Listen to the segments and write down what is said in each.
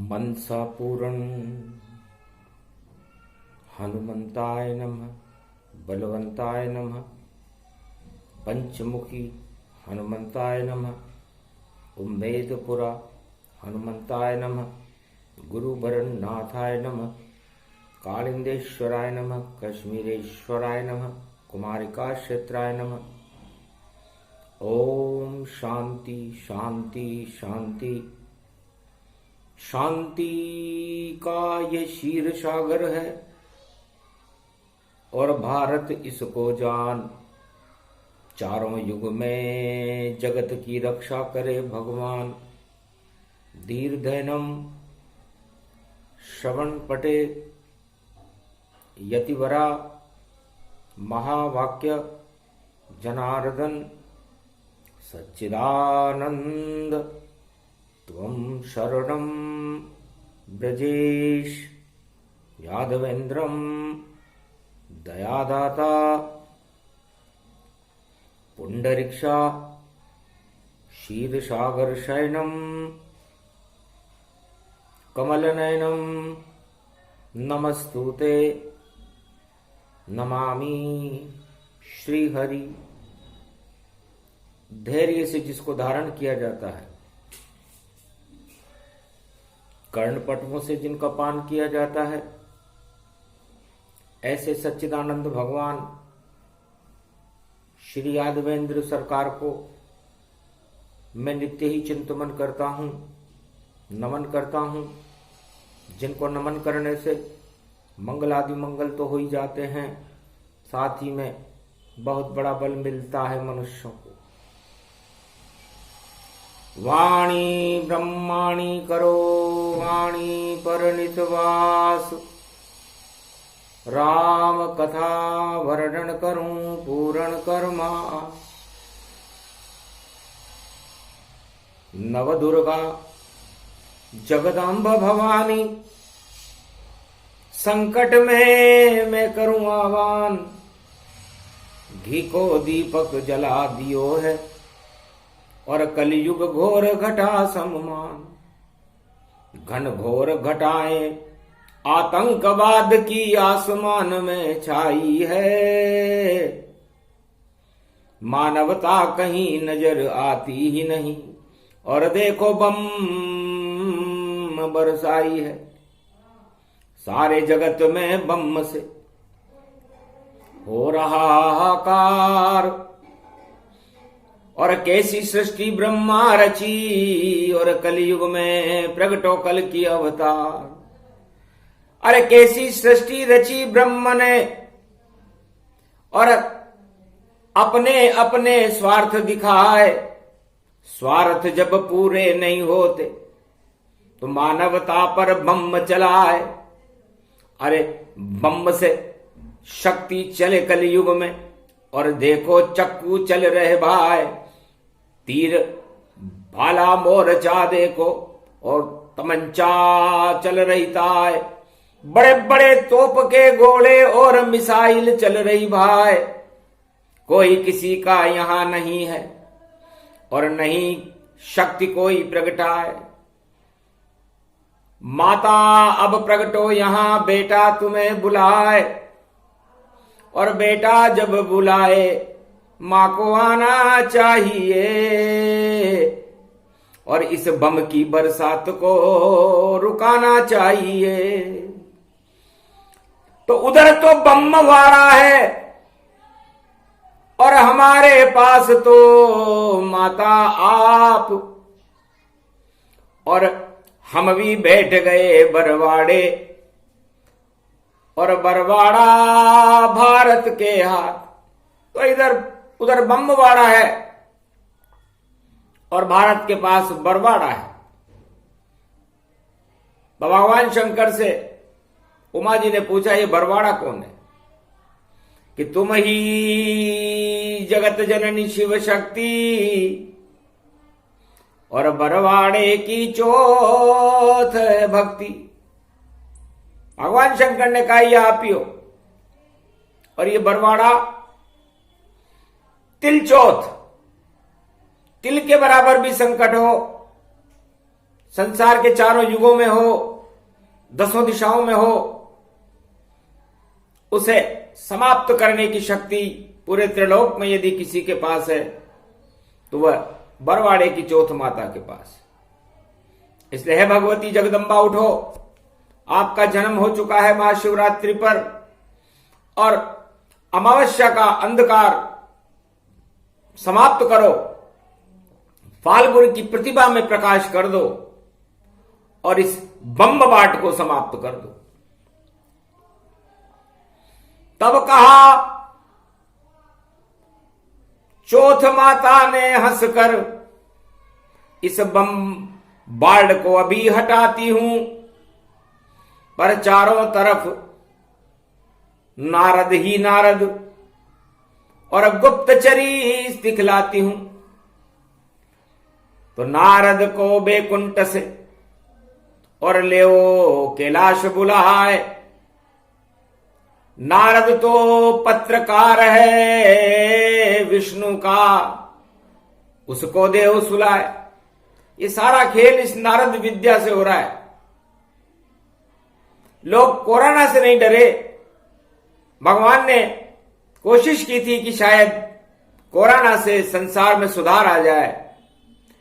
मनसा पूरण हनुमंताय नमः। बलवंताय नमः। पंचमुखी हनुमंताय नमः। उम्मेदपुरा हनुमंताय नमः। गुरुवरण नाथाय नमः। कालिंदेश्वराय नमः। कश्मीरेश्वराय नमः। कुमारिका क्षेत्राय नमः। ओम शांति शांति शांति। शांति का ये क्षीर सागर है और भारत इसको जान। चारों युग में जगत की रक्षा करे भगवान। धीर धैनम श्रवण पटे यतिवरा महावाक्य जनार्दन सच्चिदानंद त्वं शरणं ब्रजेश। यादवेन्द्रं दयादाता पुंडरीक्षा क्षीरसागर शयनम कमलनयनम नमस्तुते नमामि श्रीहरि। धैर्य से जिसको धारण किया जाता है, कर्णपटुओं से जिनका पान किया जाता है, ऐसे सच्चिदानंद भगवान श्री यादवेंद्र सरकार को मैं नित्य ही चिंतन करता हूँ, नमन करता हूँ। जिनको नमन करने से मंगल आदि मंगल तो हो ही जाते हैं, साथ ही में बहुत बड़ा बल मिलता है मनुष्यों को। वाणी ब्रह्माणी करो वाणी परनित वास। राम कथा वर्णन करूं पूर्ण कर्मा। नव दुर्गा जगदम्ब भवानी। संकट में मैं करूं आह्वान। घी को दीपक जला दियो है और कलयुग घोर घटा सममान। घन घोर घटाएं आतंकवाद की आसमान में छाई है। मानवता कहीं नजर आती ही नहीं और देखो बम बरसाई है। सारे जगत में बम से हो रहा हाहाकार। और कैसी सृष्टि ब्रह्मा रची और कलयुग में प्रगटो कल की अवतार। अरे कैसी सृष्टि रची ब्रह्म ने और अपने अपने स्वार्थ दिखाए। स्वार्थ जब पूरे नहीं होते तो मानवता पर बम चलाए। अरे बम से शक्ति चले कलयुग में और देखो चक्कू चल रहे भाई। तीर भाला मोर्चा देखो और तमंचा चल रही ताय। बड़े बड़े तोप के गोले और मिसाइल चल रही भाई। कोई किसी का यहां नहीं है और नहीं शक्ति कोई प्रगटाए। माता अब प्रगटो यहां बेटा तुम्हें बुलाए। और बेटा जब बुलाए मां को आना चाहिए। और इस बम की बरसात को रुकाना चाहिए। तो उधर तो बम वारा है और हमारे पास तो माता आप। और हम भी बैठ गए बरवाड़े और बरवाड़ा भारत के हाथ। तो इधर उधर बम वाड़ा है और भारत के पास बरवाड़ा है। भगवान शंकर से उमा जी ने पूछा, ये बरवाड़ा कौन है? कि तुम ही जगत जननी शिव शक्ति और बरवाड़े की चौथ है भक्ति। भगवान शंकर ने कहा, ये आप ही हो। और ये बरवाड़ा तिल चौथ, तिल के बराबर भी संकट हो संसार के चारों युगों में हो, 10 दिशाओं में हो, उसे समाप्त करने की शक्ति पूरे त्रिलोक में यदि किसी के पास है तो वह बरवाड़े की चौथ माता के पास। इसलिए है भगवती जगदम्बा उठो, आपका जन्म हो चुका है महाशिवरात्रि पर, और अमावस्या का अंधकार समाप्त करो, फाल्गुन की प्रतिभा में प्रकाश कर दो और इस बम्ब बाट को समाप्त कर दो। तब कहा चौथ माता ने हंसकर, इस बम बाढ़ को अभी हटाती हूं, पर चारों तरफ नारद ही नारद और गुप्तचरी दिखलाती हूं। तो नारद को बैकुंठ से और लेओ कैलाश बुलाए। नारद तो पत्रकार है विष्णु का, उसको देव सुलाए। ये सारा खेल इस नारद विद्या से हो रहा है। लोग कोरोना से नहीं डरे। भगवान ने कोशिश की थी कि शायद कोरोना से संसार में सुधार आ जाए,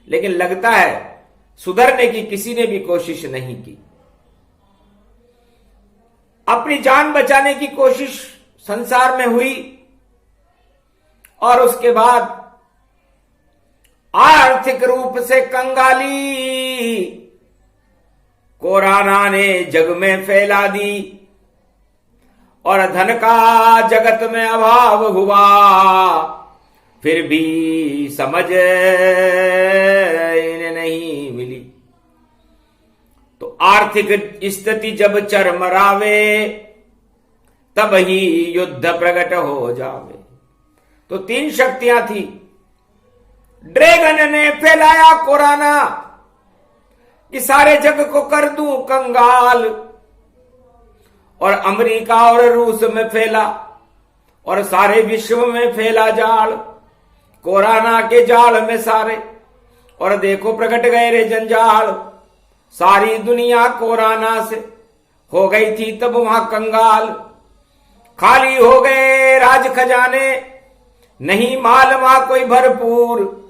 लेकिन लगता है सुधरने की किसी ने भी कोशिश नहीं की। अपनी जान बचाने की कोशिश संसार में हुई और उसके बाद आर्थिक रूप से कंगाली कोरोना ने जग में फैला दी और धन का जगत में अभाव हुआ, फिर भी समझ इन्हें नहीं मिली। तो आर्थिक स्थिति जब चरमरावे, तब ही युद्ध प्रकट हो जावे। तो 3 शक्तियां थी। ड्रैगन ने फैलाया कोरोना कि सारे जग को कर दूं कंगाल, और अमेरिका और रूस में फैला और सारे विश्व में फैला जाल, कोरोना के जाल में सारे। और देखो प्रकट गए रे जंजाल, सारी दुनिया कोरोना से हो गई थी तब वहां कंगाल। खाली हो गए राज खजाने, नहीं माल वहां कोई भरपूर।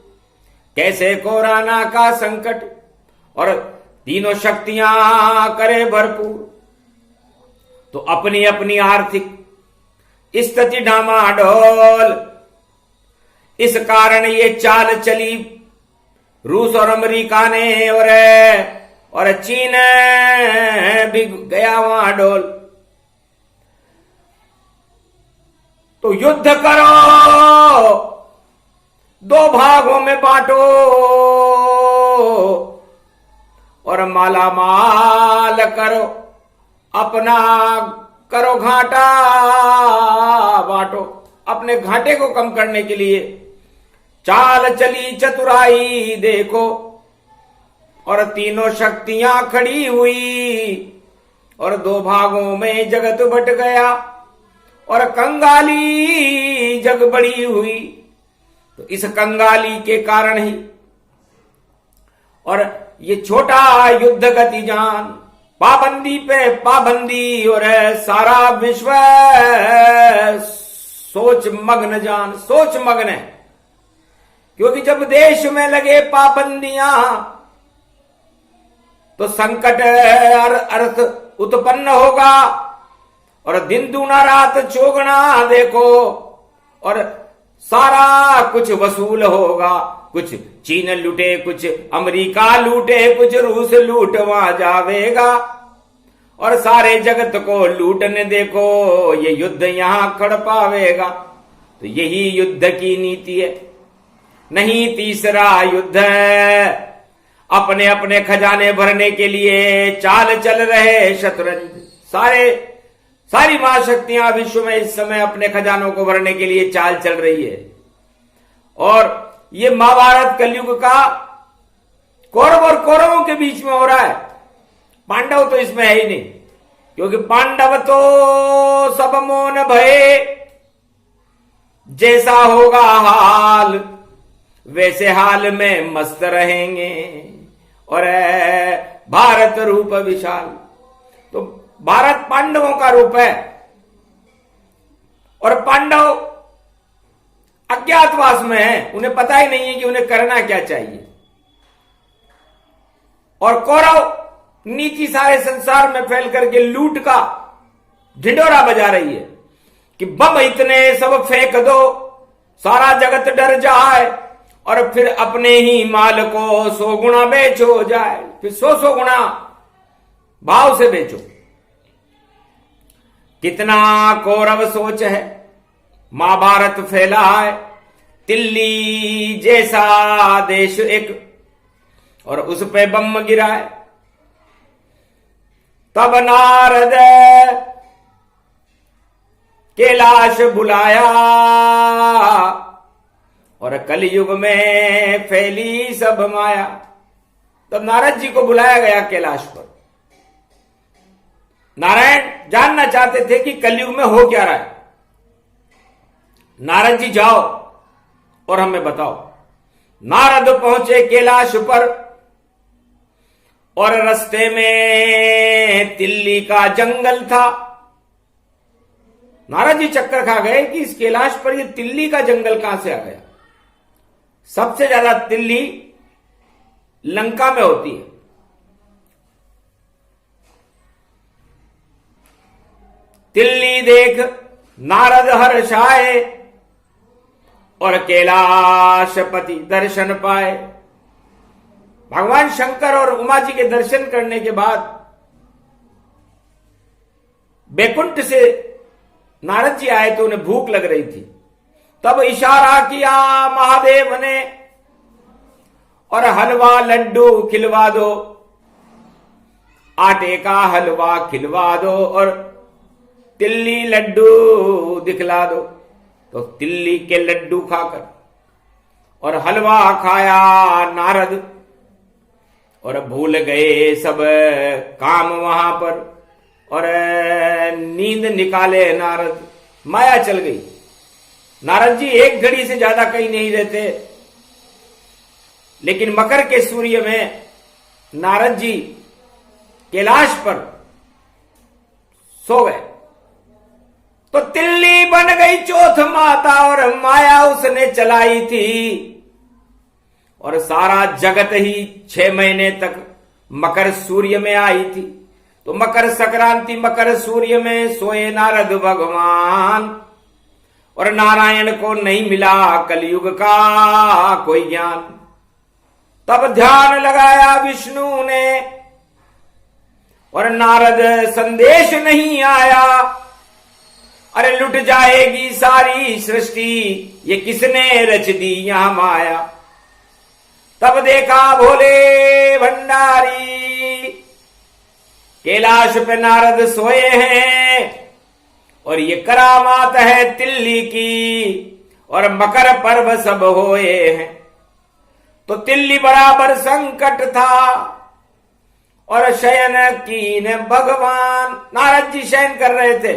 कैसे कोरोना का संकट और तीनों शक्तियां करे भरपूर। तो अपनी अपनी आर्थिक स्थिति डामाडोल, इस कारण ये चाल चली रूस और अमेरिका ने, और चीन भी गया वहां डोल। तो युद्ध करो, 2 भागों में बांटो और माला माल करो, अपना करो घाटा बांटो। अपने घाटे को कम करने के लिए चाल चली चतुराई देखो, और तीनों शक्तियां खड़ी हुई और 2 भागों में जगत बट गया और कंगाली जग बड़ी हुई। तो इस कंगाली के कारण ही, और ये छोटा युद्ध गति जान, पाबंदी पे पाबंदी, और सारा विश्व सोच मग्न जान, सोच मग्न है। क्योंकि जब देश में लगे पाबंदियां तो संकट अर्थ उत्पन्न होगा, और दिन दूना रात चौगुना देखो, और सारा कुछ वसूल होगा। कुछ चीन लूटे, कुछ अमेरिका लूटे, कुछ रूस लूट वहां जावेगा, और सारे जगत को लूटने देखो, ये युद्ध यहां खड़ पावेगा। तो यही युद्ध की नीति है, नहीं तीसरा युद्ध है। अपने अपने खजाने भरने के लिए चाल चल रहे शतरंज। सारी महाशक्तियां विश्व में इस समय अपने खजानों को भरने के लिए चाल चल रही है। और ये महाभारत कलयुग का कौरव और कौरवों के बीच में हो रहा है। पांडव तो इसमें है ही नहीं, क्योंकि पांडव तो सब मौन भये, जैसा होगा हाल वैसे हाल में मस्त रहेंगे, और भारत रूप विशाल। तो भारत पांडवों का रूप है और पांडव अज्ञातवास में है, उन्हें पता ही नहीं है कि उन्हें करना क्या चाहिए। और कौरव नीति सारे संसार में फैल करके लूट का ढिंढोरा बजा रही है कि बम इतने सब फेंक दो, सारा जगत डर जाए और फिर अपने ही माल को 100 गुना बेचो जाए, फिर 100 गुना भाव से बेचो। कितना कौरव सोच है, महाभारत फैला है, दिल्ली जैसा देश एक, और उस पे बम गिरा है। तब नारद कैलाश बुलाया और कलयुग में फैली सब माया। तब नारद जी को बुलाया गया कैलाश पर। नारायण जानना चाहते थे कि कलयुग में हो क्या रहा है। नारद जी जाओ और हमें बताओ। नारद पहुंचे कैलाश पर और रास्ते में तिल्ली का जंगल था। नारद जी चक्कर खा गए कि इस कैलाश पर ये तिल्ली का जंगल कहां से आ गया। सबसे ज्यादा तिल्ली लंका में होती है। तिल्ली देख नारद हर्षाए और कैलाशपति दर्शन पाए। भगवान शंकर और उमा जी के दर्शन करने के बाद बैकुंठ से नारद जी आए तो उन्हें भूख लग रही थी। तब इशारा किया महादेव ने और हलवा लड्डू खिलवा दो, आटे का हलवा खिलवा दो और तिल्ली लड्डू दिखला दो। तो तिल्ली के लड्डू खाकर और हलवा खाया नारद और भूल गए सब काम वहां पर और नींद निकाले नारद। माया चल गई। नारद जी एक घड़ी से ज्यादा कहीं नहीं रहते, लेकिन मकर के सूर्य में नारद जी कैलाश पर सो गए। तो तिल्ली बन गई चौथ माता और माया उसने चलाई थी और सारा जगत ही 6 महीने तक मकर सूर्य में आई थी। तो मकर संक्रांति मकर सूर्य में सोए नारद भगवान और नारायण को नहीं मिला कलयुग का कोई ज्ञान। तब ध्यान लगाया विष्णु ने और नारद संदेश नहीं आया। अरे लुट जाएगी सारी सृष्टि, ये किसने रच दी यहां माया। तब देखा भोले भंडारी कैलाश पे नारद सोए हैं और ये करामात है तिल्ली की और मकर पर्व सब होए हैं। तो तिल्ली बराबर संकट था और शयन कीन भगवान। नारद जी शयन कर रहे थे।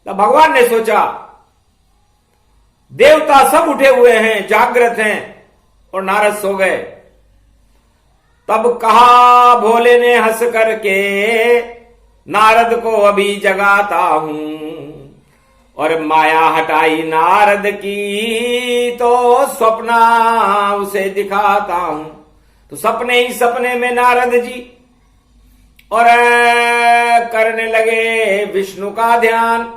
तो भगवान ने सोचा देवता सब उठे हुए हैं, जागृत हैं और नारद सो गए। तब कहा भोले ने हंस करके नारद को अभी जगाता हूं और माया हटाई नारद की तो स्वप्ना उसे दिखाता हूं। तो सपने ही सपने में नारद जी और करने लगे विष्णु का ध्यान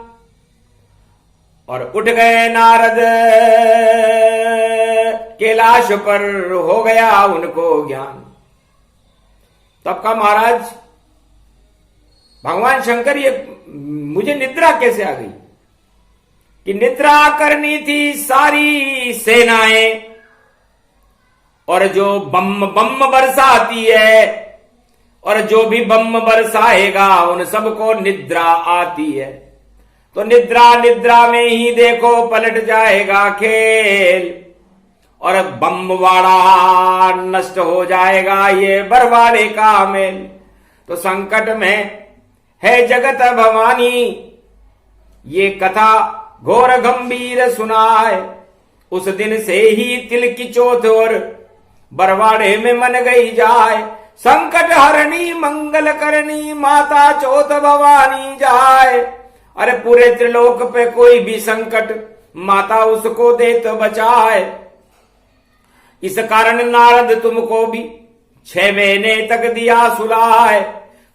और उठ गए नारद। कैलाश पर हो गया उनको ज्ञान। तब का महाराज भगवान शंकर ये मुझे निद्रा कैसे आ गई कि निद्रा करनी थी सारी सेनाएं और जो बम बम बरसाती है और जो भी बम बरसाएगा उन सबको निद्रा आती है। तो निद्रा निद्रा में ही देखो पलट जाएगा खेल और बमवाड़ा नष्ट हो जाएगा ये बरवाड़े का मेल। तो संकट में है जगत भवानी ये कथा घोर गंभीर सुनाए उस दिन से ही तिल की चौथ और बरवाड़े में मन गई जाए। संकट हरणी मंगल करनी माता चौथ भवानी जाए। अरे पूरे त्रिलोक पे कोई भी संकट माता उसको दे तो बचाए। इस कारण नारद तुमको भी 6 महीने तक दिया सुलाए।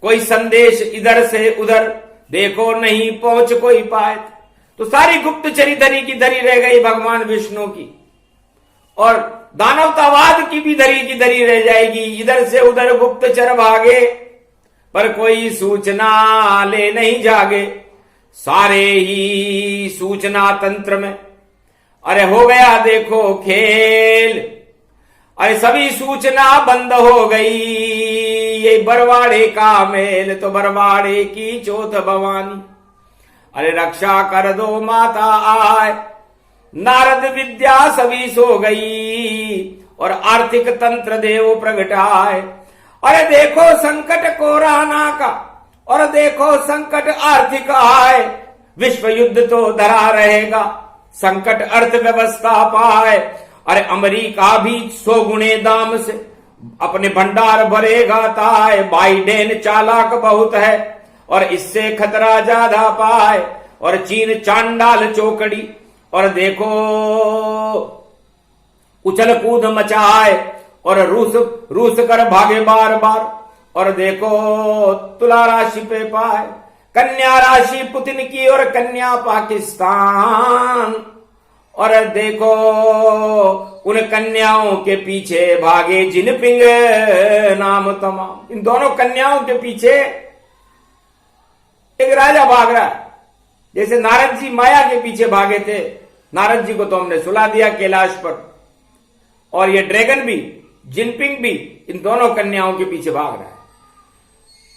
कोई संदेश इधर से उधर देखो नहीं पहुंच कोई पाए। तो सारी गुप्तचरी धरी की धरी रह गई भगवान विष्णु की, और दानवतावाद की भी धरी की धरी रह जाएगी। इधर से उधर गुप्तचर भागे पर कोई सूचना ले नहीं जागे। सारे ही सूचना तंत्र में अरे हो गया देखो खेल। अरे सभी सूचना बंद हो गई। ये बरवाड़े का मेल तो बरवाड़े की चौथ भवानी। अरे रक्षा कर दो माता आए। नारद विद्या सभी सो गई और आर्थिक तंत्र देव प्रगटाए। अरे देखो संकट कोरोना का और देखो संकट आर्थिक आए। विश्व युद्ध तो धरा रहेगा संकट अर्थव्यवस्था पाए। अरे अमेरिका भी 100 गुणे दाम से अपने भंडार भरेगा ताए। बाइडेन चालाक बहुत है और इससे खतरा ज्यादा पाए। और चीन चांडाल चौकड़ी और देखो उछल कूद मचाए। और रूस कर भागे बार बार और देखो तुला राशि पे पाए। कन्या राशि पुतिन की और कन्या पाकिस्तान। और देखो उन कन्याओं के पीछे भागे जिनपिंग नाम तमाम। इन दोनों कन्याओं के पीछे एक राजा भाग रहा है। जैसे नारद जी माया के पीछे भागे थे, नारद जी को तो हमने सुला दिया कैलाश पर, और ये ड्रैगन भी जिनपिंग भी इन दोनों कन्याओं के पीछे भाग रहा है।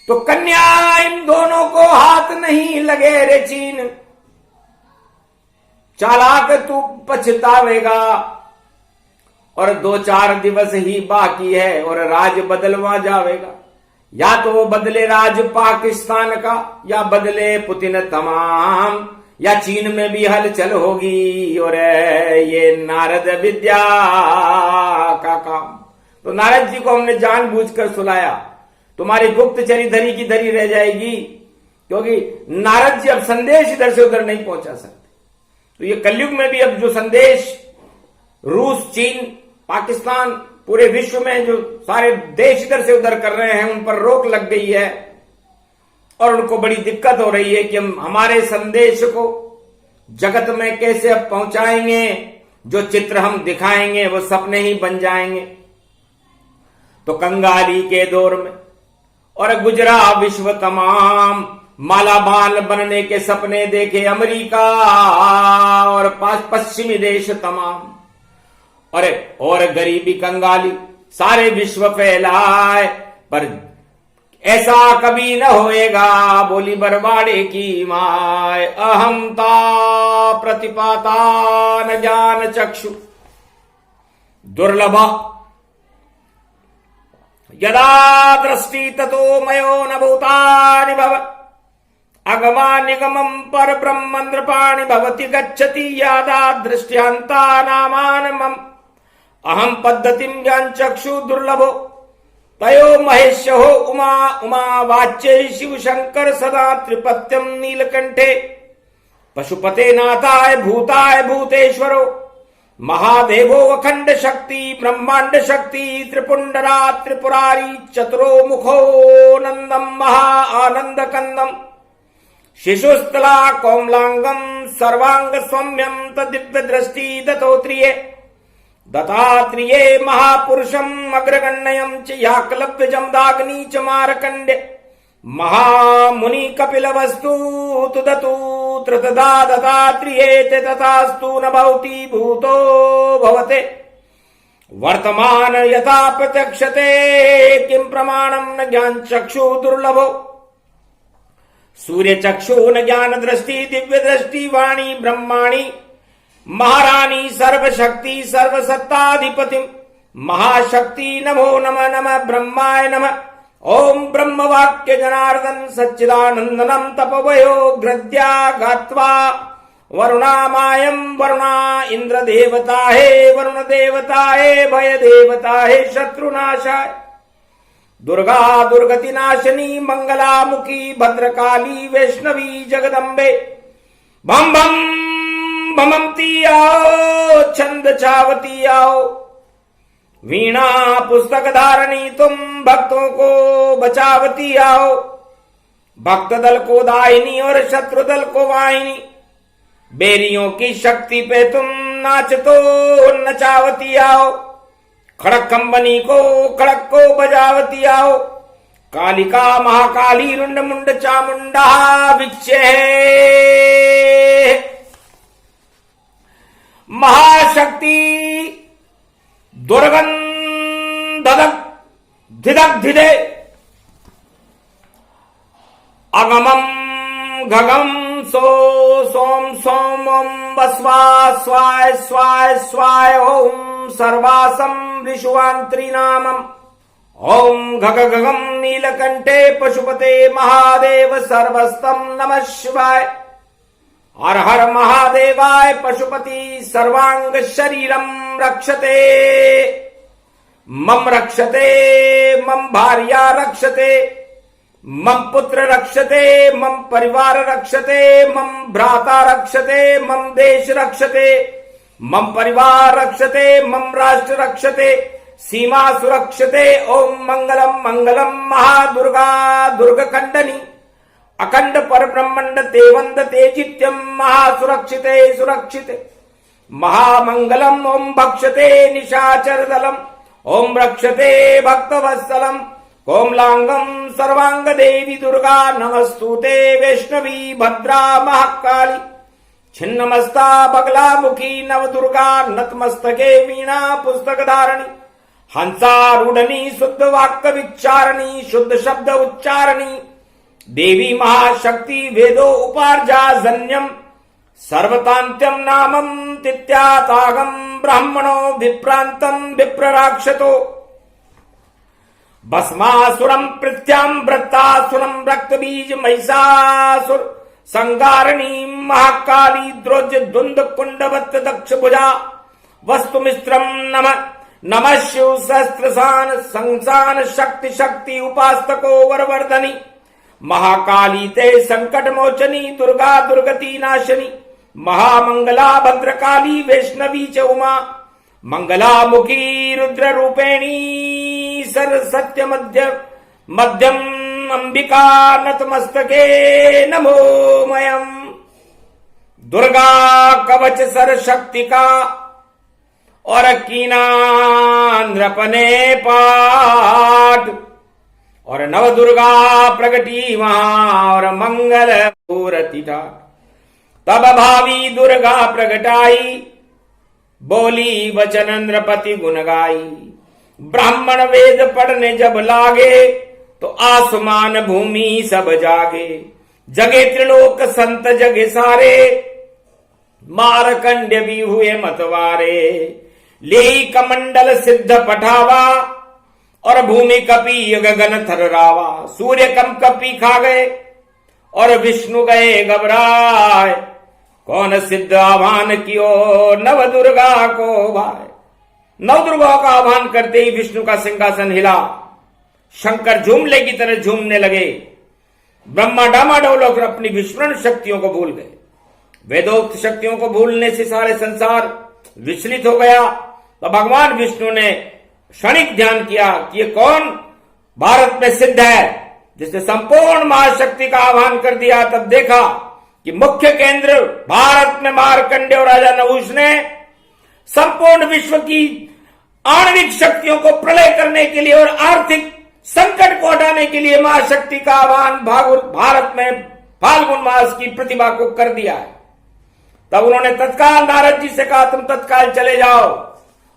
तो कन्या इन दोनों को हाथ नहीं लगे रे चीन। चालाक तू पछतावेगा। और 2-4 दिवस ही बाकी है और राज बदलवा जावेगा। या तो वो बदले राज पाकिस्तान का या बदले पुतिन तमाम, या चीन में भी हलचल होगी। और ये नारद विद्या का काम। तो नारद जी को हमने जानबूझकर सुलाया। तुम्हारी गुप्तचरी धरी की धरी रह जाएगी, क्योंकि नारद जी अब संदेश इधर से उधर नहीं पहुंचा सकते। तो ये कलयुग में भी अब जो संदेश रूस, चीन, पाकिस्तान, पूरे विश्व में जो सारे देश इधर से उधर कर रहे हैं, उन पर रोक लग गई है और उनको बड़ी दिक्कत हो रही है कि हम हमारे संदेश को जगत में कैसे अब पहुंचाएंगे। जो चित्र हम दिखाएंगे वो सपने ही बन जाएंगे। तो कंगाली के दौर में और गुजरा विश्व तमाम। मालामाल बनने के सपने देखे अमेरिका और पश्चिमी देश तमाम। अरे और गरीबी कंगाली सारे विश्व फैलाए, पर ऐसा कभी न होएगा। बोली बरवाड़े की माय। अहंता प्रतिपाता न ज्ञान चक्षु दुर्लभ यदा दृष्टि ततो मयो न भूतानि भव। अगमा निगमं पर ब्रह्म नृपाणि भवति गच्छति यादा दृष्ट्यांता नामानमम्। अहम पद्धतिं ज्ञान चक्षु दुर्लभो तयो महेश्यो उमा उमा वाच्य शिव शंकर सदा त्रिपत्यम नीलकंठे। पशुपते नाथाय भूताय भूतेश्वरो महादेवो अखंड शक्ति ब्रह्मांड शक्ति त्रिपुंडरा त्रिपुरारी चतुरो मुखो नंदम महा आनंद कंदम। शिशुस्थला कौमलांगम सर्वांग सौम्यम तदिव्य दृष्टि दत्तोत्रिये। दत्तात्रेये महापुरुषम अग्रगण्यम च याकलव्य जमदाग्नि च मारकंडे। महामुनि कपिल वस्तु तुदतु त्रतदा दत्तात्रेये तथास्तु न भवति भूतो भवते। वर्तमान यथा प्रत्यक्षते किं प्रमाणम न ज्ञान चक्षु दुर्लभो। सूर्य चक्षु न ज्ञान दृष्टि दिव्य दृष्टि वाणी ब्रह्माणी। महारानी सर्वशक्ति सर्वसत्ताधिपति महाशक्ति नमो नमः नमः ब्रह्माय नमः। ओम ब्रह्म वाक्य जनार्दन सच्चिदानंदनम तपवयो ग्रद्या गात्वा वरुणामायम वरुणा इंद्र देवता है, वरुण देवता है, भय देवता है, शत्रुनाशाय। दुर्गा दुर्गति नाशनी मंगलामुखी भद्रकाली वैष्णवी जगदम्बे। भम भम भममती आओ, छंद छावती आओ, वीणा पुस्तक धारणी तुम भक्तों को बचावती आओ। भक्त दल को दाहिनी और शत्रु दल को वाहिनी, बेरियों की शक्ति पे तुम नाच तो नचावती आओ। खड़क कंबनी को खड़क को बजावती आओ। कालिका महाकाली रुंड मुंड चामुंडा विच्चे महाशक्ति दुर्गंधदक धिदक धिदे अगमम गगम सो सोम सोम ओम वस्वा स्वाय स्वाय स्वाय ओम सर्वासम विश्वांत्री नामम ओम घग गगम नीलकंठे पशुपते महादेव सर्वस्तम नमः शिवाय। हर हर महादेवाय पशुपति सर्वांग शरीरम रक्षते मम भार्या रक्षते मम पुत्र रक्षते मम परिवार रक्षते मम भ्राता रक्षते मम देश रक्षते मम परिवार रक्षते मम राष्ट्र रक्षते सीमा सुरक्षते। ओम मंगलम मंगलम महादुर्गा दुर्गखंडनी अखंड पर ब्रह्मंड ते वंदते जित्यम महासुरक्षिते सुरक्षिते महामंगलम। ओम भक्षते निशाचर दलम ओम रक्षते भक्तवत्सलम कोमलांगम सर्वांग देवी दुर्गा नमस्तुते वैष्णवी भद्रा महाकाली छिन्नमस्ता बगला मुखी नव दुर्गा नतमस्तके वीणा पुस्तक धारणी हंसारूढ़नी शुद्ध वाक्य विचारणी शुद्ध शब्द उच्चारणी देवी महाशक्ति वेदो उपार्जा जन्यम सर्वतांत्यम नामम तित्यातागम ब्राह्मणो विप्रांतम विप्रराक्षतो भस्मासुरम पृथ्याम वृत्तासुरम रक्त बीज महिषासुर संगारणी महाकाली द्रोज दुंद कुंडवत दक्ष भुजा वस्तुमिश्रम नमः नमः शिव सहस्त्रसान संसान शक्ति शक्ति उपासको वरवर्धनी महाकाली ते संकट मोचनी दुर्गा दुर्गति नाशनी महामंगला भद्रकाली वैष्णवी च उमा मंगला मुखी रुद्र रूपेणी सरस्वत्य मध्यम अंबिका नतमस्तके नमो मयम। दुर्गा कवच सर शक्ति का और कीनांद्रपने पाठ और नव दुर्गा प्रगटी वहां और मंगल पूरति था। तब भावी दुर्गा प्रगटाई बोली वचन नृपति गुण गाई। ब्राह्मण वेद पढ़ने जब लागे तो आसमान भूमि सब जागे। जगे त्रिलोक संत जगे सारे मारकंड्य भी हुए मतवारे। ले कमंडल सिद्ध पठावा और भूमि कपी गगन थर्रावा। सूर्य कम कपी खा गए और विष्णु गए घबराए। कौन सिद्ध आह्वान कियो नव दुर्गा को भाई। नव दुर्गा का आह्वान करते ही विष्णु का सिंहासन हिला। शंकर झूमले की तरह झूमने लगे। ब्रह्मा डामाडोल होकर अपनी विस्मरण शक्तियों को भूल गए। वेदोक्त शक्तियों को भूलने से सारे संसार विचलित हो गया। तो भगवान विष्णु ने क्षणिक ध्यान किया कि ये कौन भारत में सिद्ध है जिसने संपूर्ण महाशक्ति का आह्वान कर दिया। तब देखा कि मुख्य केंद्र भारत में मार्कंडेय और राजा नहुष ने संपूर्ण विश्व की आणविक शक्तियों को प्रलय करने के लिए और आर्थिक संकट को हटाने के लिए महाशक्ति का आह्वान भारत में फाल्गुन मास की प्रतिभा को कर दिया है। तब उन्होंने तत्काल नारद जी से कहा तुम तत्काल चले जाओ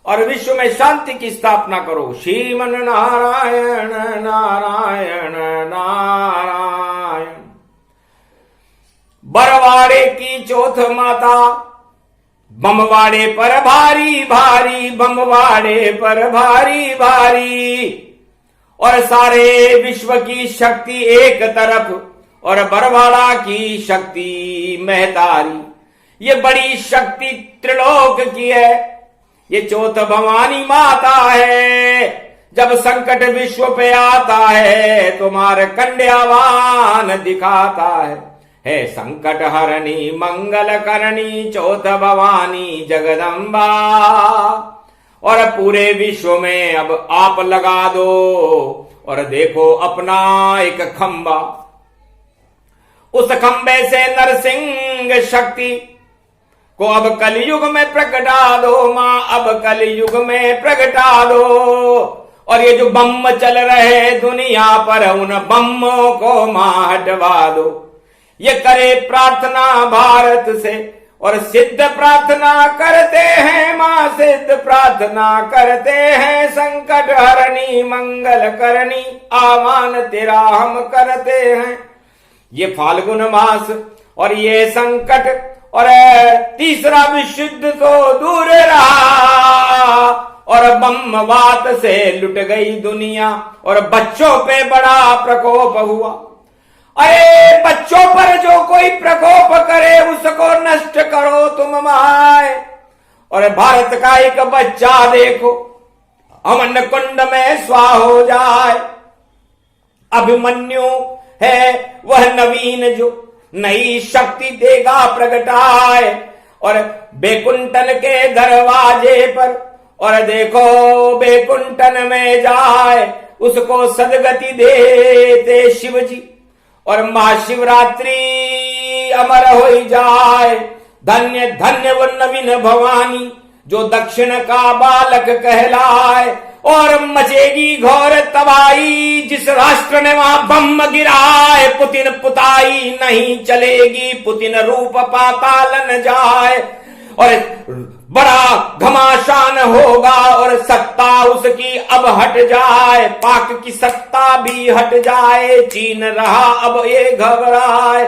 और विश्व में शांति की स्थापना करो। श्रीमन नारायण नारायण नारायण। बरवाड़े की चौथ माता बमवाड़े पर भारी भारी बमवाड़े पर भारी भारी। और सारे विश्व की शक्ति एक तरफ और बरवाड़ा की शक्ति महतारी। ये बड़ी शक्ति त्रिलोक की है, ये चौथ भवानी माता है। जब संकट विश्व पे आता है तुम्हारे कंड्यावान दिखाता है संकट हरणी मंगल करणी चौथ भवानी जगदम्बा। और पूरे विश्व में अब आप लगा दो और देखो अपना एक खंबा, उस खंबे से नरसिंह शक्ति को अब कलयुग में प्रगटा दो मां, अब कलयुग में प्रगटा दो। और ये जो बम चल रहे दुनिया पर उन बमों को मां हटवा दो। ये करे प्रार्थना भारत से और सिद्ध प्रार्थना करते हैं मां, सिद्ध प्रार्थना करते हैं। संकट हरणी मंगल करणी आह्वान तेरा हम करते हैं। ये फाल्गुन मास और ये संकट और तीसरा विशुद्ध तो दूर रहा और बमवात से लुट गई दुनिया और बच्चों पे बड़ा प्रकोप हुआ। अरे बच्चों पर जो कोई प्रकोप करे उसको नष्ट करो तुम माए। और भारत का एक बच्चा देखो अमन कुंड में स्वाह हो जाए। अभिमन्यु है वह नवीन जो नई शक्ति देगा प्रगटाए। और बैकुंठन के दरवाजे पर और देखो बैकुंठन में जाए उसको सदगति देते शिव जी। और महाशिवरात्रि अमर हो जाए। धन्य धन्य वो नवीन भवानी जो दक्षिण का बालक कहलाए। और मचेगी घोर तबाही जिस राष्ट्र ने वहां बम गिराए। पुतिन पुताई नहीं चलेगी, पुतिन रूप पाताल न जाए। और बड़ा घमासान होगा और सत्ता उसकी अब हट जाए। पाक की सत्ता भी हट जाए, चीन रहा अब ये घबराए।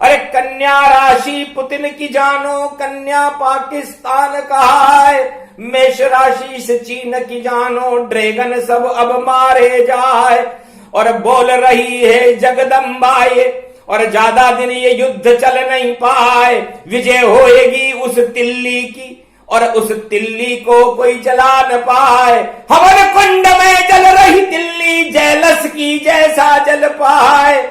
अरे कन्या राशि पुतिन की जानो, कन्या पाकिस्तान कहा है। मेष राशि से चीन की जानो, ड्रैगन सब अब मारे जाए। और बोल रही है जगदम्बा ये और ज्यादा दिन ये युद्ध चल नहीं पाए। विजय होएगी उस तिल्ली की और उस तिल्ली को कोई जला न पाए। हवन कुंड में जल रही तिल्ली जेलस की जैसा जल पाए।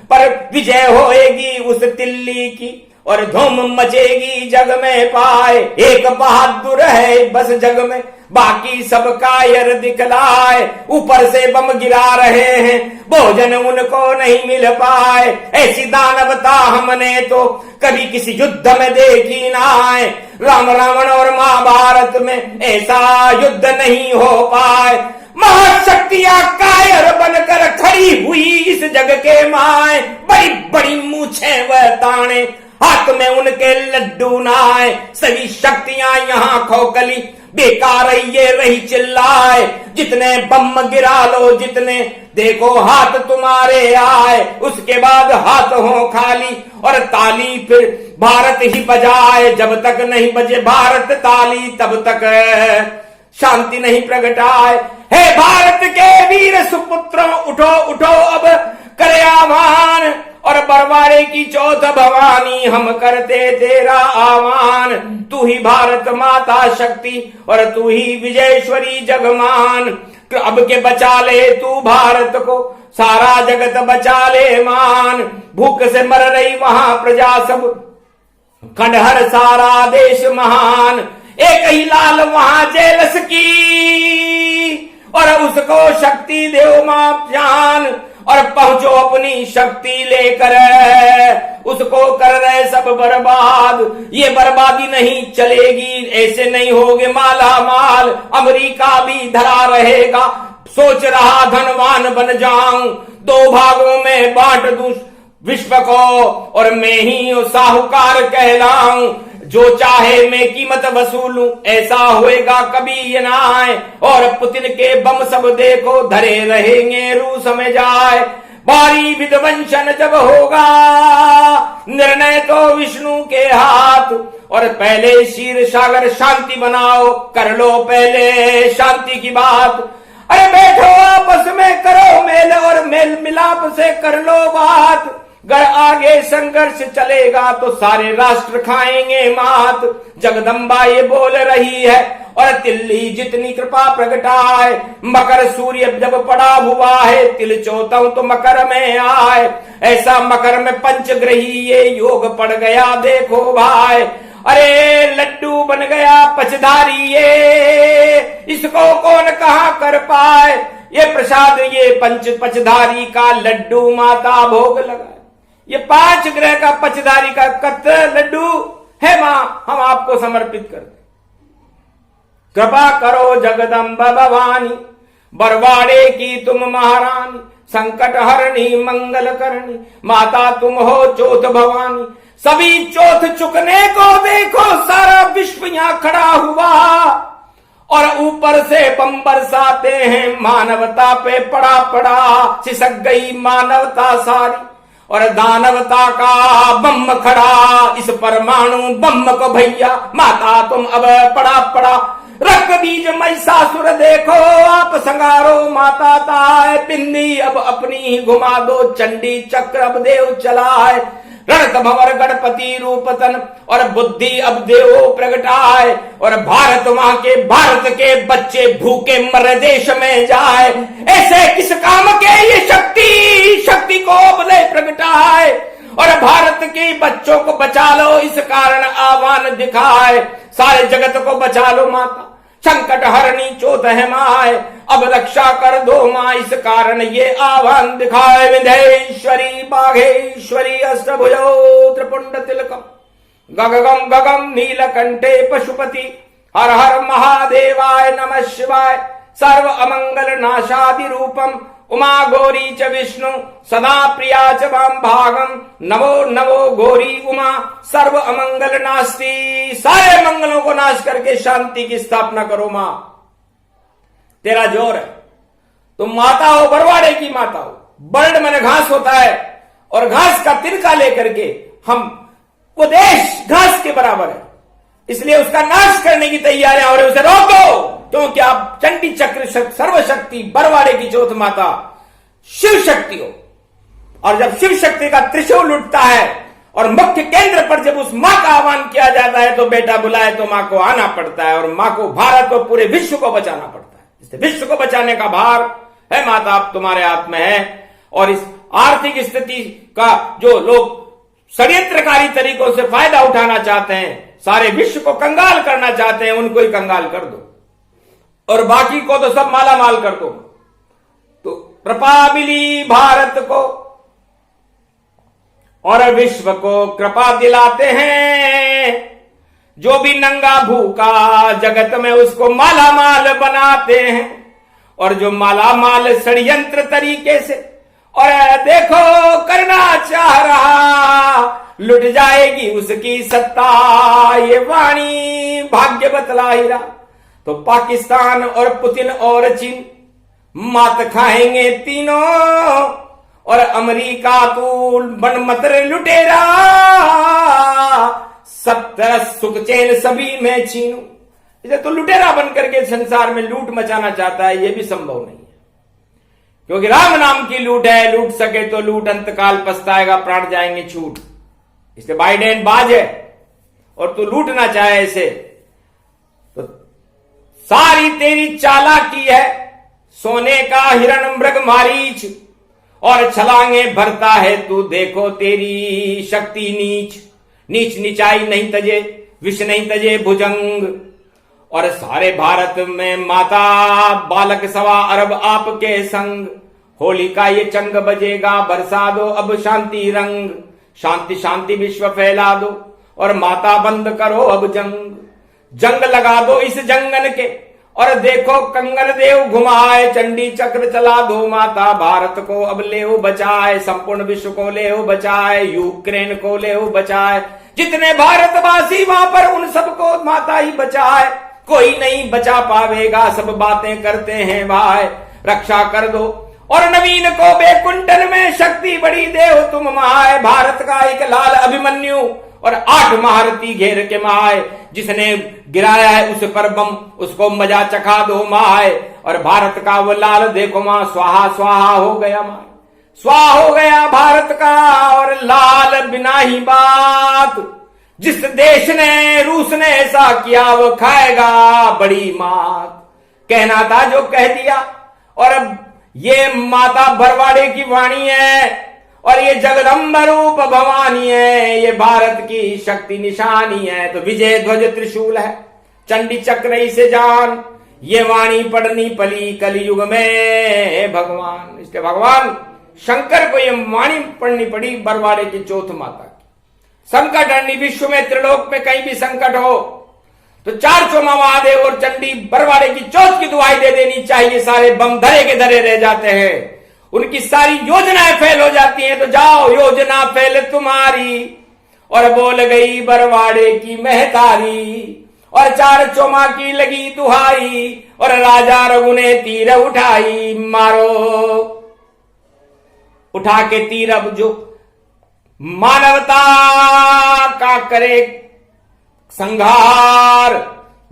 पर विजय होएगी उस तिल्ली की और धूम मचेगी जग में पाए। एक बहादुर है बस जग में, बाकी सब कायर दिखलाए। ऊपर से बम गिरा रहे हैं, भोजन उनको नहीं मिल पाए। ऐसी दानवता हमने तो कभी किसी युद्ध में देखी ना है। राम रावण और महाभारत में ऐसा युद्ध नहीं हो पाए। महाशक्तियां कायर बनकर खड़ी हुई इस जग के माए। बड़ी बड़ी मूछे वह ताने, हाथ में उनके लड्डू नाए। सभी शक्तियां यहाँ खोखली, बेकार ये रही चिल्लाए। जितने बम गिरा लो, जितने देखो हाथ तुम्हारे आए, उसके बाद हाथ हो खाली और ताली फिर भारत ही बजाए। जब तक नहीं बजे भारत ताली तब तक शांति नहीं प्रगटाए। हे भारत के वीर सुपुत्रों उठो उठो अब करे आह्वान। और बरवारे की चौथ भवानी हम करते तेरा आह्वान। तू ही भारत माता शक्ति और तू ही विजयेश्वरी जगमान। अब के बचा ले तू भारत को, सारा जगत बचा ले मान। भूख से मर रही वहां प्रजा सब, खंडहर सारा देश महान। एक ही लाल वहां जेलस की और उसको शक्ति देव मां जान। और पहुंचो अपनी शक्ति लेकर, उसको कर रहे सब बर्बाद। ये बर्बादी नहीं चलेगी, ऐसे नहीं होगे माला माल। अमेरिका भी धरा रहेगा, सोच रहा धनवान बन जाऊं, दो भागों में बांट दूं विश्व को और मैं ही साहूकार कहलाऊं। जो चाहे मैं कीमत वसूलूं, ऐसा होएगा कभी ये ना आए। और पुतिन के बम सब देखो धरे रहेंगे रूस में जाए। भारी विध्वंसन जब होगा निर्णय तो विष्णु के हाथ। और पहले क्षीर सागर शांति बनाओ, कर लो पहले शांति की बात। अरे बैठो आपस में करो मेल और मेल मिलाप से कर लो बात। गर आगे संघर्ष चलेगा तो सारे राष्ट्र खाएंगे मात। जगदम्बा ये बोल रही है और तिल्ली जितनी कृपा प्रगटाए। मकर सूर्य जब पड़ा हुआ है तिल चौतम तो मकर में आए। ऐसा मकर में पंचग्रही ये योग पड़ गया देखो भाई। अरे लड्डू बन गया पचधारी ये, इसको कौन कहाँ कर पाए। ये प्रसाद ये पचधारी का लड्डू माता भोग लगा। ये 5 ग्रह का पचधारी का कत लड्डू है मां, हम आपको समर्पित करते। कृपा करो जगदम्बा भवानी, बरवाड़े की तुम महारानी। संकट हरणी मंगल करनी, माता तुम हो चौथ भवानी। सभी चौथ चुकने को देखो सारा विश्व यहां खड़ा हुआ। और ऊपर से बम बरसाते हैं मानवता पे पड़ा पड़ा। सिसक गई मानवता सारी और दानवता का बम खड़ा। इस परमाणु बम को भैया माता तुम अब पड़ा पड़ा। रक्त बीज महिषासुर देखो आप संगारो माता ताए। बिंदी अब अपनी ही घुमा दो चंडी चक्र अब देव चलाए। रणत भंवर गणपति रूपतन और बुद्धि अब देवो प्रगटाए। और भारत वहां के भारत के बच्चे भूखे मर देश में जाए। ऐसे किस काम के ये शक्ति को बले प्रगटाए। और भारत के बच्चों को बचा लो इस कारण आह्वान दिखाए। सारे जगत को बचा लो माता, संकट हरणी चौथ है माए। अब रक्षा कर दो मां इस कारण ये आह्वान दिखाए। विंध्येश्वरी बाघेश्वरी अष्टभुजो त्रिपुंड तिलकम गगगम गगम नीलकंठे पशुपति। हर हर महादेवाय नमः शिवाय। सर्व अमंगल नाशादि रूपम उमा गौरी च विष्णु सदा प्रिया च वाम भागम। नमो नमो गौरी उमा सर्व अमंगल नास्ति। सारे मंगलों को नाश करके शांति की स्थापना करो मां, तेरा जोर है। तुम माता हो, बरवाड़े की माता हो। बर्ड मैंने घास होता है और घास का तिनका लेकर के हम वो देश घास के बराबर है, इसलिए उसका नाश करने की तैयारियां हो रही। उसे रोको क्योंकि आप चंडी चक्र सर्वशक्ति बरवाड़े की चौथ माता शिव शक्ति हो। और जब शिव शक्ति का त्रिशूल उठता है और मुख्य केंद्र पर जब उस मां का आह्वान किया जाता है तो बेटा बुलाए तो मां को आना पड़ता है। और मां को भारत को पूरे विश्व को बचाना पड़ता है। इसलिए विश्व को बचाने का भार है माता आप तुम्हारे हाथ में है। और इस आर्थिक स्थिति का जो लोग षड्यंत्रकारी तरीकों से फायदा उठाना चाहते हैं, सारे विश्व को कंगाल करना चाहते हैं, उनको ही कंगाल कर दो और बाकी को तो सब माला माल कर दो। तो कृपा मिली भारत को और विश्व को कृपा दिलाते हैं। जो भी नंगा भूखा जगत में उसको माला माल बनाते हैं। और जो माला माल षड्यंत्र तरीके से और देखो करना चाह रहा, लुट जाएगी उसकी सत्ता। ये वाणी भाग्य बतला ही रहा। तो पाकिस्तान और पुतिन और चीन मात खाएंगे तीनों। और अमेरिका तो बनमतर लुटेरा, सब तरह सुख चैन सभी में छीनू। इसे तो लुटेरा बनकर के संसार में लूट मचाना चाहता है, यह भी संभव नहीं है। क्योंकि राम नाम की लूट है, लूट सके तो लूट, अंतकाल पछताएगा प्राण जाएंगे छूट। इसलिए बाइडेन बाज है और तू लूटना चाहे इसे तो सारी तेरी चालाकी है। सोने का हिरण मृग मारीच और छलांगे भरता है तू, देखो तेरी शक्ति नीच। नीच नीचाई नहीं तजे, विष नहीं तजे भुजंग। और सारे भारत में माता बालक 1.25 अरब आपके संग। होली का ये चंग बजेगा, बरसा दो अब शांति रंग। शांति शांति विश्व फैला दो और माता बंद करो अब जंग लगा दो इस जंगल के। और देखो कंगन देव घुमाए, चंडी चक्र चला दो माता। भारत को अब ले बचाए, संपूर्ण विश्व को ले बचाए, यूक्रेन को ले बचाए। जितने भारतवासी वहां पर उन सबको माता ही बचाए। कोई नहीं बचा पावेगा, सब बातें करते हैं भाई। रक्षा कर दो और नवीन को बैकुंठन में शक्ति बड़ी देव तुम माए। भारत का एक लाल अभिमन्यु और 8 महारथी घेर के माए। जिसने गिराया है उस पर बम, उसको मजा चखा दो माए। और भारत का वो लाल देखो मां, स्वाहा स्वाहा हो गया माए। स्वाहा हो गया भारत का और लाल बिना ही बात। जिस देश ने रूस ने ऐसा किया वो खाएगा बड़ी मात। कहना था जो कह दिया। और अब ये माता भरवाड़े की वाणी है और ये जगदम्बा रूप भवानी है, ये भारत की शक्ति निशानी है। तो विजय ध्वज त्रिशूल है, चंडी चक्र इसे जान, ये वाणी पढ़नी पली कलयुग में भगवान। इसलिए भगवान शंकर को ये वाणी पढ़नी पड़ी बरवाड़े की चौथ माता की। संकट हरनी विश्व में त्रिलोक में कहीं भी संकट हो तो चार चौमा महादेव और चंडी बरवाड़े की चौथ की दुआई दे देनी चाहिए। सारे बम धरे के धरे रह जाते हैं, उनकी सारी योजनाएं फेल हो जाती हैं। तो जाओ योजना फेल तुम्हारी, और बोल गई बरवाड़े की महतारी, और चार चौमा की लगी दुहाई, और राजा रघु ने तीर उठाई। मारो उठा के तीर अब जो मानवता का करे संघार,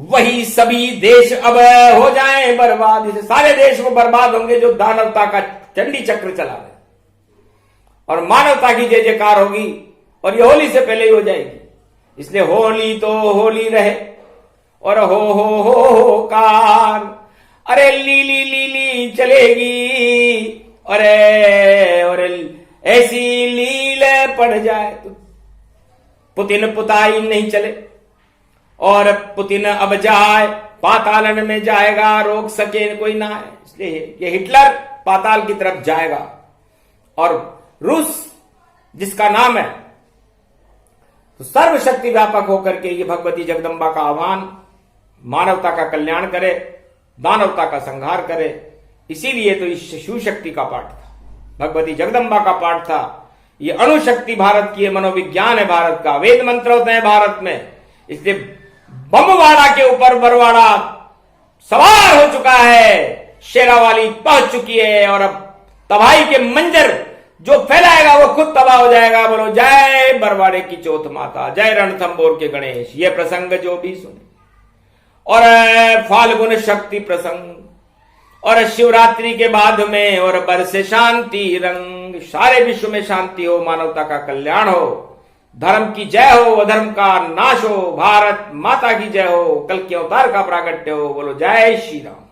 वही सभी देश अब हो जाएं बर्बाद। इसे सारे देश वो बर्बाद होंगे जो दानवता का चंडी चक्र चला रहे, और मानवता की जय जयकार होगी, और ये होली से पहले ही हो जाएगी। इसलिए होली तो होली रहे और हो कार, अरे लीली लीली चलेगी, अरे ऐसी लील पड़ जाए तो पुतिन पुताई नहीं चले, और पुतिन अब जाए पातालन में जाएगा, रोक सके कोई ना है। इसलिए ये हिटलर पाताल की तरफ जाएगा, और रूस जिसका नाम है तो सर्वशक्ति व्यापक होकर के ये भगवती जगदम्बा का आह्वान मानवता का कल्याण करे, दानवता का संहार करे। इसीलिए तो इस शिव शक्ति का पाठ था, भगवती जगदम्बा का पाठ था। ये अणुशक्ति भारत की है, मनोविज्ञान है भारत का, वेद मंत्र होते हैं भारत में। इसलिए बमवाड़ा के ऊपर बरवाड़ा सवार हो चुका है, शेरावाली पहुंच चुकी है, और अब तबाही के मंजर जो फैलाएगा वो खुद तबाह हो जाएगा। बोलो जय बरवाड़े की चौथ माता, जय रणथंबोर के गणेश। ये प्रसंग जो भी सुने, और फाल्गुन शक्ति प्रसंग, और शिवरात्रि के बाद में और बरसे शांति रंग, सारे विश्व में शांति हो, मानवता का कल्याण हो, धर्म की जय हो, अधर्म का नाश हो, भारत माता की जय हो, कल के अवतार का प्रागट्य हो। बोलो जय श्री राम।